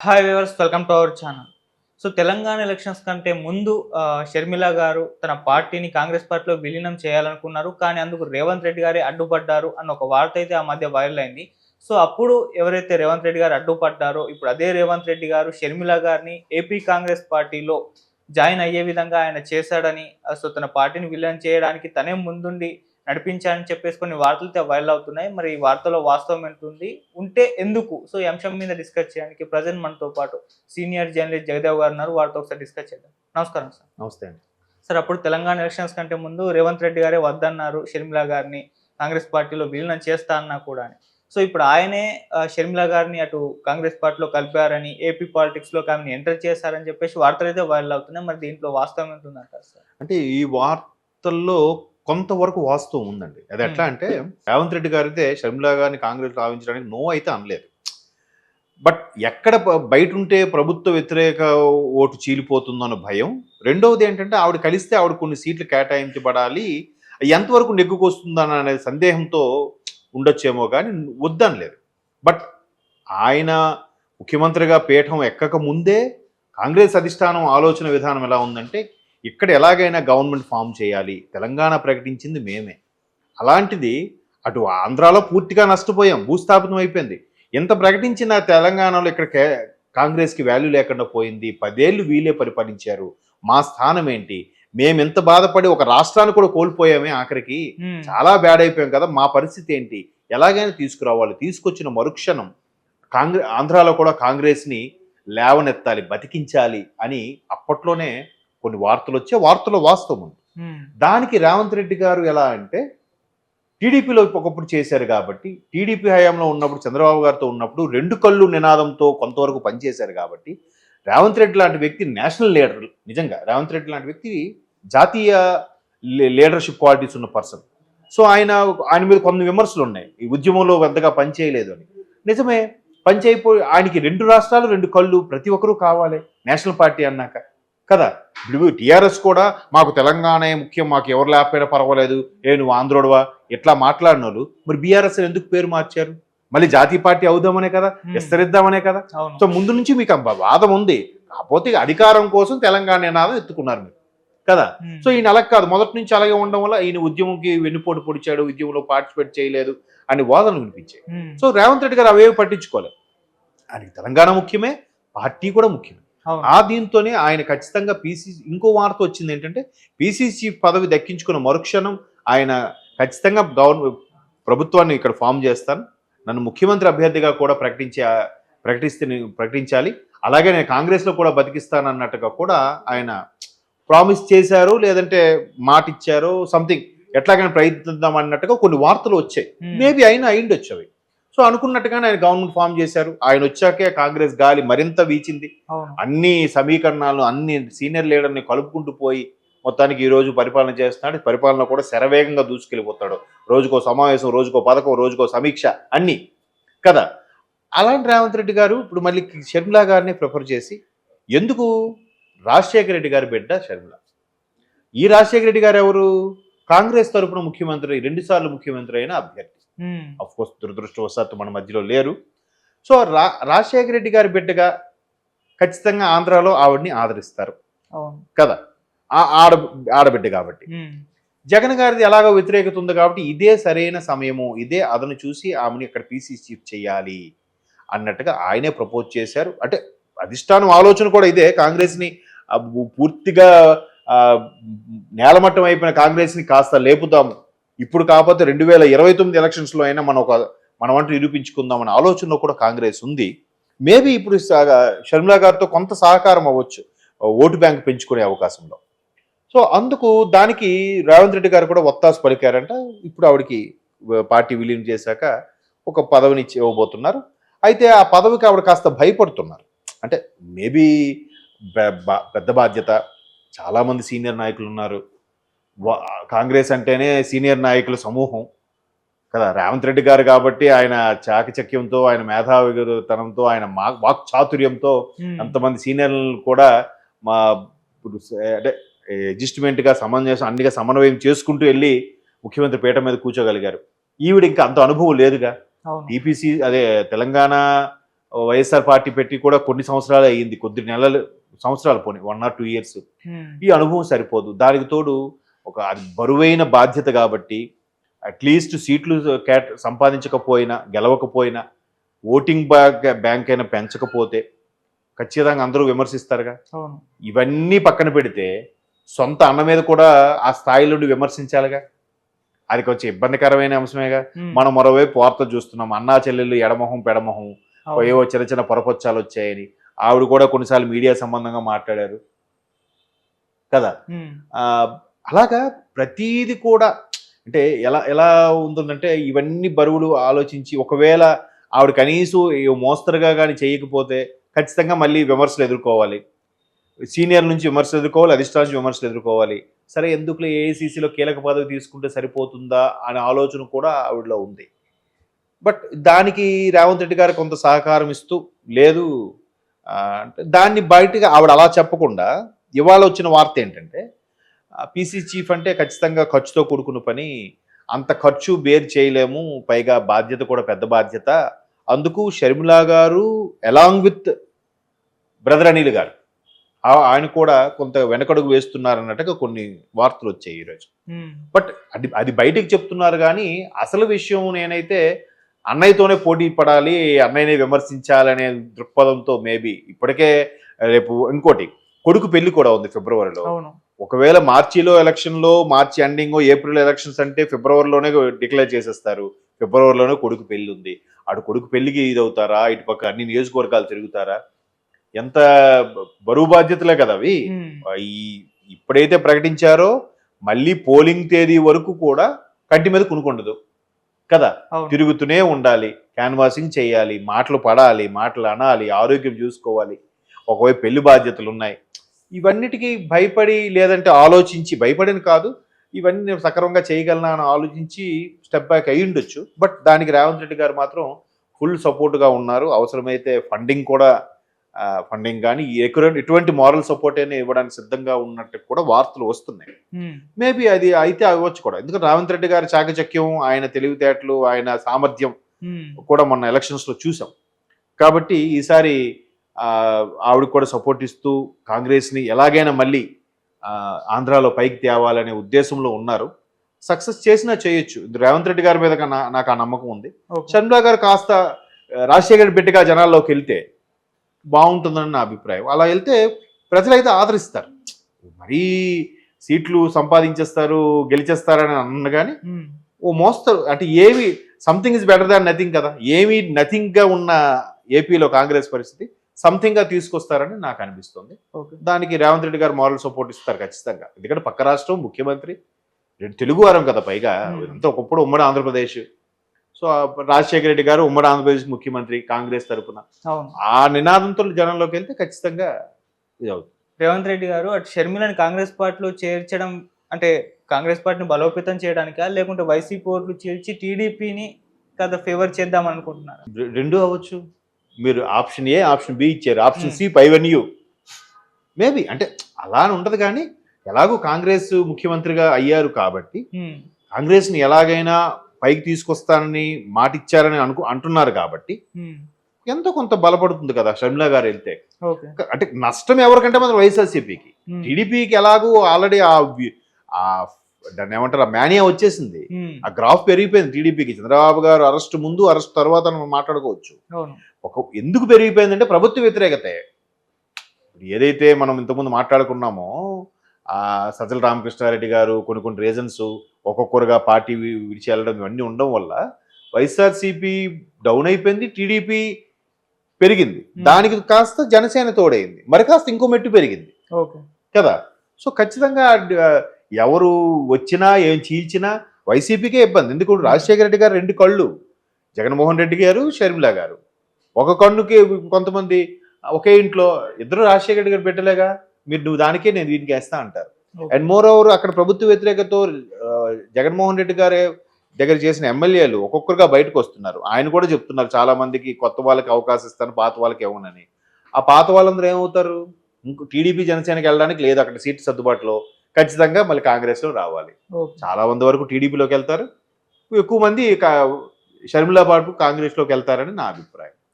Hi viewers, welcome to our channel. So Telangana elections కంటే ముందు షర్మిల గారు తన పార్టీని కాంగ్రెస్ పార్టీలో విలీనం చేయాలనుకున్నారు. కానీ అందుకు రేవంత్ రెడ్డి గారే అడ్డుపడ్డారు అన్న ఒక వార్త అయితే ఆ మధ్య వైరల్ అయింది. సో అప్పుడు ఎవరైతే రేవంత్ రెడ్డి గారు అడ్డుపడ్డారో ఇప్పుడు అదే రేవంత్ రెడ్డి గారు షర్మిల గారిని ఏపీ కాంగ్రెస్ పార్టీలో జాయిన్ అయ్యే విధంగా ఆయన చేశాడని, సో తన పార్టీని విలీనం చేయడానికి తనే ముందుండి నడిపించాలని చెప్పేసి కొన్ని వార్తలు వైరల్ అవుతున్నాయి. మరి ఈ వార్తలో వాస్తవం ఎంతుంది, ఉంటే ఎందుకు? సో ఈ అంశం మీద డిస్కస్ చేయడానికి ప్రజెంట్ మనతో పాటు సీనియర్ జర్నలిస్ట్ జగదేవ్ గారు ఉన్నారు. వారితో ఒకసారి డిస్కస్ చేద్దాం. నమస్కారం సార్. నమస్తే అండి. సార్, అప్పుడు తెలంగాణ ఎలక్షన్స్ కంటే ముందు రేవంత్ రెడ్డి గారే వద్దన్నారు షర్మిల గారిని కాంగ్రెస్ పార్టీలో విలీనం చేస్తా అన్నా కూడా అని. సో ఇప్పుడు ఆయనే షర్మిల గారిని అటు కాంగ్రెస్ పార్టీలో కలిపారని, ఏపీ పాలిటిక్స్ లో ఆమెను ఎంటర్ చేశారని చెప్పేసి వార్తలు అయితే వైరల్ అవుతున్నాయి. మరి దీంట్లో వాస్తవం ఎంతుందంటారు సార్? అంటే ఈ వార్తల్లో కొంతవరకు వాస్తవం ఉందండి. అది ఎట్లా అంటే రేవంత్ రెడ్డి గారు అయితే షర్మిల గారిని కాంగ్రెస్ రావించడానికి నో అయితే అనలేదు. బట్ ఎక్కడ బయట ఉంటే ప్రభుత్వ వ్యతిరేక ఓటు చీలిపోతుందన్న భయం. రెండవది ఏంటంటే ఆవిడ కలిస్తే ఆవిడ కొన్ని సీట్లు కేటాయించబడాలి, ఎంతవరకు నెగ్గుకొస్తుందన్న అనే సందేహంతో ఉండొచ్చేమో కానీ వద్దనలేదు. బట్ ఆయన ముఖ్యమంత్రిగా పీఠం ఎక్కక ముందే కాంగ్రెస్ అధిష్టానం ఆలోచన విధానం ఎలా ఉందంటే, ఇక్కడ ఎలాగైనా గవర్నమెంట్ ఫామ్ చేయాలి, తెలంగాణ ప్రకటించింది మేమే. అలాంటిది అటు ఆంధ్రాలో పూర్తిగా నష్టపోయాం, భూస్థాపితం అయిపోయింది. ఎంత ప్రకటించిన తెలంగాణలో ఇక్కడ కాంగ్రెస్కి వాల్యూ లేకుండా పోయింది. 10 ఏళ్ళు వీళ్ళే పరిపాలించారు, మా స్థానం ఏంటి? మేము ఎంత బాధపడి ఒక రాష్ట్రాన్ని కూడా కోల్పోయామే, ఆఖరికి చాలా బ్యాడ్ అయిపోయాం కదా, మా పరిస్థితి ఏంటి? ఎలాగైనా తీసుకురావాలి. తీసుకొచ్చిన మరుక్షణం ఆంధ్రాలో కూడా కాంగ్రెస్ని లేవనెత్తాలి, బతికించాలి అని అప్పట్లోనే కొన్ని వార్తలు వచ్చే, వార్తలో వాస్తవం ఉంది. దానికి రేవంత్ రెడ్డి గారు ఎలా అంటే, టీడీపీలో ఒకప్పుడు చేశారు కాబట్టి, టీడీపీ హయాంలో ఉన్నప్పుడు చంద్రబాబు గారితో ఉన్నప్పుడు 2 కళ్ళు నినాదంతో కొంతవరకు పనిచేశారు కాబట్టి, రేవంత్ రెడ్డి లాంటి వ్యక్తి నేషనల్ లీడర్, నిజంగా రేవంత్ రెడ్డి లాంటి వ్యక్తి జాతీయ లీడర్షిప్ క్వాలిటీస్ ఉన్న పర్సన్. సో ఆయన మీద కొన్ని విమర్శలు ఉన్నాయి, ఈ ఉద్యమంలో పెద్దగా పనిచేయలేదు అని. నిజమే, పనిచేయపోయి ఆయనకి 2 రాష్ట్రాలు 2 కళ్ళు ప్రతి ఒక్కరూ కావాలి నేషనల్ పార్టీ అన్నాక కదా. ఇప్పుడు టీఆర్ఎస్ కూడా మాకు తెలంగాణ ముఖ్యం, మాకు ఎవరు లేకపోయినా పర్వాలేదు, నువ్వు ఆంధ్రోడవా ఇట్లా మాట్లాడిన వాళ్ళు మరి బీఆర్ఎస్ ఎందుకు పేరు మార్చారు? మళ్ళీ జాతీయ పార్టీ అవుదామనే కదా, విస్తరిద్దామనే కదా. సో ముందు నుంచి మీకు వాదం ఉంది, కాకపోతే అధికారం కోసం తెలంగాణ నినాదం ఎత్తుకున్నారు మీరు కదా. సో ఈయన అలా కాదు, మొదటి నుంచి అలాగే ఉండడం వల్ల ఈయన ఉద్యమంకి వెన్నుపోటు పొడిచాడు, ఉద్యమంలో పార్టిసిపేట్ చేయలేదు అని వాదనలు వినిపించాయి. సో రేవంత్ రెడ్డి గారు అవేవి పట్టించుకోలేదు. ఆయనకి తెలంగాణ ముఖ్యమే, పార్టీ కూడా ముఖ్యమే. ఆ దీంతోనే ఆయన ఖచ్చితంగా పీసీసీ, ఇంకో వార్త వచ్చింది ఏంటంటే, పీసీసీ పదవి దక్కించుకున్న మరుక్షణం ఆయన ఖచ్చితంగా ప్రభుత్వాన్ని ఇక్కడ ఫామ్ చేస్తాను, నన్ను ముఖ్యమంత్రి అభ్యర్థిగా కూడా ప్రకటించాలి, అలాగే నేను కాంగ్రెస్లో కూడా బతికిస్తాను అన్నట్టుగా కూడా ఆయన ప్రామిస్ చేశారు, లేదంటే మాట ఇచ్చారు, సంథింగ్ ఎట్లాగైనా ప్రయత్నిద్దాం అన్నట్టుగా కొన్ని వార్తలు వచ్చాయి. మేబీ అయినా అయిండొచ్చు అవి. సో అనుకున్నట్టుగానే ఆయన గవర్నమెంట్ ఫామ్ చేశారు. ఆయన వచ్చాకే కాంగ్రెస్ గాలి మరింత వీచింది. అన్ని సమీకరణాలు, అన్ని సీనియర్ లీడర్ని కలుపుకుంటూ పోయి మొత్తానికి ఈ రోజు పరిపాలన చేస్తున్నాడు. పరిపాలన కూడా శరవేగంగా దూసుకెళ్ళిపోతాడు. రోజుకో సమావేశం, రోజుకో పథకం, రోజుకో సమీక్ష, అన్నీ కదా. అలాంటి రేవంత్ రెడ్డి గారు ఇప్పుడు మళ్ళీ షర్మిల గారిని ప్రిఫర్ చేసి, ఎందుకు? రాజశేఖర రెడ్డి గారి బిడ్డ షర్మిల. ఈ రాజశేఖర రెడ్డి గారు ఎవరు? కాంగ్రెస్ తరఫున ముఖ్యమంత్రి, 2 సార్లు ముఖ్యమంత్రి అయిన అభ్యర్థి. అఫ్ కోర్స్ దురదృష్టవశాత్తు మన మధ్యలో లేరు. సో రాజశేఖర రెడ్డి గారి బిడ్డగా ఖచ్చితంగా ఆంధ్రాలో ఆవిడ్ని ఆదరిస్తారు కదా, ఆడబిడ్డ కాబట్టి. జగన్ గారిది ఎలాగో వ్యతిరేకత ఉంది కాబట్టి ఇదే సరైన సమయము, ఇదే అదను చూసి ఆమెని ఇక్కడ పీసీ చీఫ్ చేయాలి అన్నట్టుగా ఆయనే ప్రపోజ్ చేశారు. అంటే అధిష్టానం ఆలోచన కూడా ఇదే, కాంగ్రెస్ని పూర్తిగా నేలమట్టం అయిపోయిన కాంగ్రెస్ని కాస్త లేపుతాము, ఇప్పుడు కాకపోతే 2029 ఎలక్షన్స్లో అయినా మనం అంటూ నిరూపించుకుందామనే ఆలోచనలో కూడా కాంగ్రెస్ ఉంది. మేబీ ఇప్పుడు షర్మిల గారితో కొంత సహకారం అవ్వచ్చు ఓటు బ్యాంక్ పెంచుకునే అవకాశంలో. సో అందుకు దానికి రేవంత్ రెడ్డి గారు కూడా ఒత్తాసు పలికారంట. ఇప్పుడు ఆవిడకి పార్టీ విలీనం చేశాక ఒక పదవిని ఇవ్వబోతున్నారు. అయితే ఆ పదవికి ఆవిడ కాస్త భయపడుతున్నారు. అంటే మేబీ పెద్ద బాధ్యత, చాలామంది సీనియర్ నాయకులు ఉన్నారు, కాంగ్రెస్ అంటేనే సీనియర్ నాయకుల సమూహం కదా. రేవంత్ రెడ్డి గారు కాబట్టి ఆయన చాకచక్యంతో, ఆయన మేధావితనంతో, ఆయన వాక్ చాతుర్యంతో అంతమంది సీనియర్లను కూడా అంటే అడ్జస్ట్మెంట్గా అన్నిగా సమన్వయం చేసుకుంటూ వెళ్ళి ముఖ్యమంత్రి పీఠం మీద కూర్చోగలిగారు. ఈవిడ ఇంకా అంత అనుభవం లేదుగా. టీపీసీ తెలంగాణ వైఎస్ఆర్ పార్టీ పెట్టి కూడా కొన్ని సంవత్సరాలు అయ్యింది, కొద్ది నెలలు సంవత్సరాలు పోనీ 1 or 2 years. ఈ అనుభవం సరిపోదు. దానికి తోడు ఒక అది బరువైన బాధ్యత కాబట్టి అట్లీస్ట్ సీట్లు సంపాదించకపోయినా గెలవకపోయినా ఓటింగ్ బ్యాంక్ అయినా పెంచకపోతే ఖచ్చితంగా అందరూ విమర్శిస్తారుగా. ఇవన్నీ పక్కన పెడితే సొంత అన్న మీద కూడా ఆ స్థాయిలో విమర్శించాలిగా. అది కొంచెం ఇబ్బందికరమైన అంశమేగా. మనం మరోవైపు వార్త చూస్తున్నాం, అన్నా చెల్లెళ్ళు ఎడమొహం పెడమొహం, ఏవో చిన్న చిన్న పొరపచ్చాలు వచ్చాయని ఆవిడ కూడా కొన్నిసార్లు మీడియా సంబంధంగా మాట్లాడారు కదా. అలాగా ప్రతీది కూడా అంటే ఎలా ఎలా ఉంటుందంటే ఇవన్నీ బరువులు ఆలోచించి ఒకవేళ ఆవిడ కనీసం మోస్తరుగా కానీ చేయకపోతే ఖచ్చితంగా మళ్ళీ విమర్శలు ఎదుర్కోవాలి, సీనియర్ నుంచి విమర్శలు ఎదుర్కోవాలి, అధిష్టానం నుంచి విమర్శలు ఎదుర్కోవాలి. సరే ఎందుకులో ఏఐసీసీలో కీలక పదవి తీసుకుంటే సరిపోతుందా అనే ఆలోచన కూడా ఆవిడలో ఉంది. బట్ దానికి రేవంత్ రెడ్డి గారు కొంత సహకారం ఇస్తూ లేదు అంటే దాన్ని బయటగా ఆవిడ అలా చెప్పకుండా ఇవాళ వచ్చిన వార్త ఏంటంటే పీసీ చీఫ్ అంటే ఖచ్చితంగా ఖర్చుతో కూడుకున్న పని, అంత ఖర్చు బేర్ చేయలేము, పైగా బాధ్యత కూడా పెద్ద బాధ్యత, అందుకు షర్మిలా గారు అలాంగ్ విత్ బ్రదర్ అనిల్ గారు ఆయన కూడా కొంత వెనకడుగు వేస్తున్నారన్నట్టుగా కొన్ని వార్తలు వచ్చాయి ఈరోజు. బట్ అది బయటికి చెప్తున్నారు కానీ అసలు విషయం నేనైతే అన్నయ్యతోనే పోటీ పడాలి, అన్నయ్యనే విమర్శించాలనే దృక్పథంతో మేబీ ఇప్పటికే రేపు ఇంకోటి కొడుకు పెళ్లి కూడా ఉంది ఫిబ్రవరిలో. ఒకవేళ మార్చిలో ఎలక్షన్లో, మార్చి ఎండింగ్ ఏప్రిల్ ఎలక్షన్స్ అంటే ఫిబ్రవరిలోనే డిక్లేర్ చేసేస్తారు, ఫిబ్రవరిలోనే కొడుకు పెళ్లి ఉంది. అటు కొడుకు పెళ్లికి ఇదవుతారా, ఇటుపక్క అన్ని నియోజకవర్గాలు తిరుగుతారా, ఎంత బరువు బాధ్యతలే కదా అవి. ఇప్పుడైతే ప్రకటించారో మళ్ళీ పోలింగ్ తేదీ వరకు కూడా కంటి మీద కునుకుండదు కదా, తిరుగుతూనే ఉండాలి, క్యాన్వాసింగ్ చేయాలి, మాటలు పడాలి, మాటలు అనాలి, ఆరోగ్యం చూసుకోవాలి, ఒకవైపు పెళ్లి బాధ్యతలు ఉన్నాయి. ఇవన్నిటికీ భయపడి లేదంటే ఆలోచించి, భయపడిన కాదు, ఇవన్నీ నేను సక్రమంగా చేయగలనా అని ఆలోచించి స్టెప్ బ్యాక్ అయ్యి ఉండొచ్చు. బట్ దానికి రేవంత్ రెడ్డి గారు మాత్రం ఫుల్ సపోర్ట్గా ఉన్నారు. అవసరమైతే ఫండింగ్ కూడా, ఫండింగ్ కానీ ఎటువంటి మారల్ సపోర్ట్ అయినా ఇవ్వడానికి సిద్ధంగా ఉన్నట్టు కూడా వార్తలు వస్తున్నాయి. మేబీ అది అయితే అవ్వచ్చు కూడా, ఎందుకంటే రేవంత్ రెడ్డి గారి చాకచక్యం, ఆయన తెలివితేటలు, ఆయన సామర్థ్యం కూడా మొన్న ఎలక్షన్స్లో చూసాం. కాబట్టి ఈసారి ఆవిడ కూడా సపోర్ట్ ఇస్తూ కాంగ్రెస్ని ఎలాగైనా మళ్ళీ ఆంధ్రాలో పైకి తేవాలనే ఉద్దేశంలో ఉన్నారు. సక్సెస్ చేసినా చేయొచ్చు. రేవంత్ రెడ్డి గారి మీద నాకు ఆ నమ్మకం ఉంది. షర్మిలా గారు కాస్త రాజశేఖర్ బిడ్డగా జనాల్లోకి వెళ్తే బాగుంటుందని నా అభిప్రాయం. అలా వెళ్తే ప్రజలైతే ఆదరిస్తారు. మరీ సీట్లు సంపాదించేస్తారు, గెలిచేస్తారని అన్న కానీ ఓ మోస్తారు అంటే ఏమి something is better than nothing కదా. ఏమి నథింగ్గా ఉన్న ఏపీలో కాంగ్రెస్ పరిస్థితి సంథింగ్గా తీసుకొస్తారని నాకు అనిపిస్తుంది. దానికి రేవంత్ రెడ్డి గారు మారల్ సపోర్ట్ ఇస్తారు ఖచ్చితంగా. ఎందుకంటే పక్క రాష్ట్రం ముఖ్యమంత్రి, తెలుగు వారం కదా, పైగా అంతా ఒకప్పుడు ఉమ్మడి ఆంధ్రప్రదేశ్. సో రాజశేఖర రెడ్డి గారు ఉమ్మడి ఆంధ్రప్రదేశ్ ముఖ్యమంత్రి కాంగ్రెస్ తరఫున, ఆ నినాదంతో జనంలోకి వెళ్తే ఖచ్చితంగా ఇది అవుతుంది. రేవంత్ రెడ్డి గారు అటు షర్మిలని కాంగ్రెస్ పార్టీలో చేర్చడం అంటే కాంగ్రెస్ పార్టీని బలోపేతం చేయడానికా, లేకుంటే వైసీపీ ఓట్లు చేర్చి టీడీపీని కదా ఫేవర్ చేద్దాం అనుకుంటున్నారు? రెండు అవ్వచ్చు. మీరు ఆప్షన్ ఏ, ఆప్షన్ బి ఇచ్చారు, ఆప్షన్ సి పైవన్యూ మేబీ అంటే అలా ఉండదు. కానీ ఎలాగో కాంగ్రెస్ ముఖ్యమంత్రిగా అయ్యారు కాబట్టి కాంగ్రెస్ని ఎలాగైనా పైకి తీసుకొస్తానని మాట ఇచ్చారని అంటున్నారు కాబట్టి ఎంతో కొంత బలపడుతుంది కదా షర్మిలా గారు వెళ్తే. అంటే నష్టం ఎవరికంటే మాత్రం వైఎస్ఆర్సీపీకి. టీడీపీకి ఎలాగో ఆల్రెడీ దాన్ని ఏమంటారు, ఆ మేనియా వచ్చేసింది, ఆ గ్రాఫ్ పెరిగిపోయింది టీడీపీకి. చంద్రబాబు గారు అరెస్ట్ ముందు, అరెస్ట్ తర్వాత మనం మాట్లాడుకోవచ్చు. ఎందుకు పెరిగిపోయిందంటే ప్రభుత్వ వ్యతిరేకత. ఏదైతే మనం ఇంతకుముందు మాట్లాడుకున్నామో సజ్జల రామకృష్ణారెడ్డి గారు కొన్ని రీజన్స్ ఒక్కొక్కరుగా పార్టీ విడిచి వెళ్ళడం ఇవన్నీ ఉండడం వల్ల వైఎస్ఆర్సీపీ డౌన్ అయిపోయింది, టీడీపీ పెరిగింది. దానికి కాస్త జనసేన తోడైంది, మరి కాస్త ఇంకో మెట్టు పెరిగింది కదా. సో ఖచ్చితంగా ఎవరు వచ్చినా ఏం చీల్చినా వైసీపీకే ఇబ్బంది. ఎందుకంటే రాజశేఖర రెడ్డి గారు రెండు కళ్ళు, జగన్మోహన్ రెడ్డి గారు, షర్మిలా గారు. ఒక కన్నుకి కొంతమంది ఒకే ఇంట్లో ఇద్దరు రాజశేఖర రెడ్డి గారు పెట్టలేగా, నువ్వు దానికే నేను దీనికి వేస్తా అంటారు. అండ్ మోర్ ఓవర్ అక్కడ ప్రభుత్వ వ్యతిరేకతో జగన్మోహన్ రెడ్డి గారే దగ్గర చేసిన ఎమ్మెల్యేలు ఒక్కొక్కరుగా బయటకు వస్తున్నారు. ఆయన కూడా చెప్తున్నారు చాలా మందికి కొత్త వాళ్ళకి అవకాశం ఇస్తాను, పాత వాళ్ళకి ఇవ్వనని. ఆ పాత వాళ్ళందరూ ఏమవుతారు, టీడీపీ జనసేనకి వెళ్ళడానికి లేదు, అక్కడ సీట్ సర్దుబాటులో ఖచ్చితంగా మళ్ళీ కాంగ్రెస్లో రావాలి. చాలా మంది వరకు టీడీపీలోకి వెళ్తారు, ఎక్కువ మంది షర్మిలా బాబు కాంగ్రెస్లోకి వెళ్తారని నా అభిప్రాయం.